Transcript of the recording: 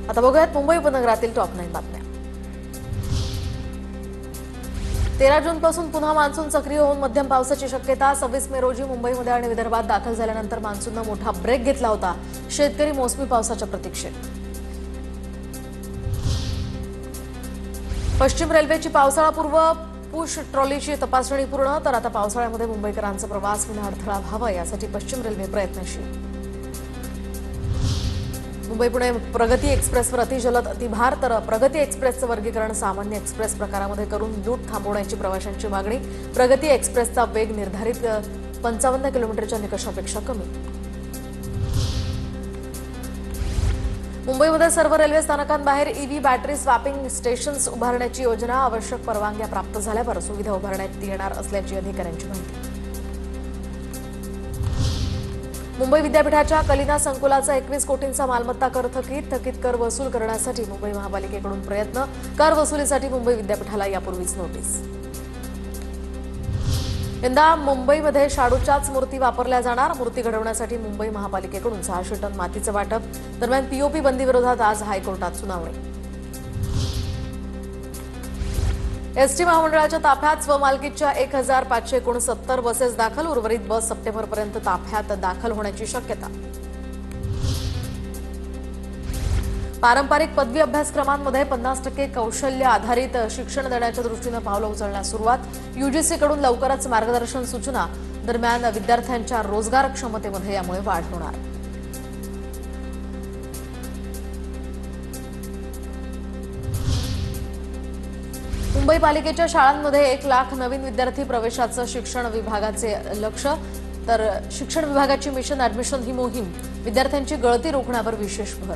आता बघूयात मुंबई उपनगरातील टॉप 9 बातम्या। 13 जूनपासून पुन्हा मान्सून सक्रिय होऊन मध्यम पावसाची शक्यता। 26 मे रोजी मुंबईमध्ये आणि विदर्भात दाखल झाल्यानंतर मान्सूनने मोठा ब्रेक घेतला होता। शेतकरी मोसमी पावसाच्या प्रतीक्षेत। पश्चिम रेल्वेची पावसाळापूर्व पुश ट्रॉलीची तपासणी पूर्ण। तर आता पावसाळ्यामध्ये मुंबईकरांचा प्रवास विना अडथळा व्हावा यासाठी पश्चिम रेल्वे प्रयत्नशील। मुंबई पुणे प्रगती एक्सप्रेसवर अतिजलद अतिभार। तर प्रगती एक्सप्रेसचं वर्गीकरण सामान्य एक्सप्रेस प्रकारामध्ये करून लूट थांबवण्याची प्रवाशांची मागणी। प्रगती एक्सप्रेसचा वेग निर्धारित 55 किलोमीटरच्या निकषापेक्षा कमी। मुंबईमध्ये सर्व रेल्वे स्थानकांबाहेर ईव्ही बॅटरी स्वॅपिंग स्टेशन्स उभारण्याची योजना। आवश्यक परवानग्या प्राप्त झाल्यावर सुविधा उभारण्यात येणार असल्याची अधिकाऱ्यांची माहिती। मुंबई विद्यापीठाच्या कलिना संकुलाचा 21 कोटींचा मालमत्ता कर थकीत कर वसूल करण्यासाठी मुंबई महापालिकेकडून प्रयत्न। कर वसुलीसाठी मुंबई विद्यापीठाला यापूर्वीच नोटीस। यंदा मुंबईमध्ये शाडूच्याच मूर्ती वापरल्या जाणार। मूर्ती घडवण्यासाठी मुंबई महापालिकेकडून 600 टन मातीचं वाटप। दरम्यान पीओपी बंदीविरोधात आज हायकोर्टात सुनावणी। एसटी महामंडळाच्या ताफ्यात स्वमालकीच्या 1569 बसेस दाखल। उर्वरित बस सप्टेंबरपर्यंत ताफ्यात दाखल होण्याची शक्यता। पारंपरिक पदवी अभ्यासक्रमांमध्ये 50% कौशल्य आधारित शिक्षण देण्याच्या दृष्टीने पावलं उचलण्यास सुरुवात। यूजीसीकडून लवकरच मार्गदर्शन सूचना। दरम्यान विद्यार्थ्यांच्या रोजगार क्षमतेमध्ये यामुळे वाढ होणार। मुंबई पालिकेच्या शाळांमध्ये 1 लाख नवीन विद्यार्थी प्रवेशाचं शिक्षण विभागाचे लक्ष। तर शिक्षण विभागाची मिशन ॲडमिशन ही मोहीम विद्यार्थ्यांची गळती रोखण्यावर विशेष भर।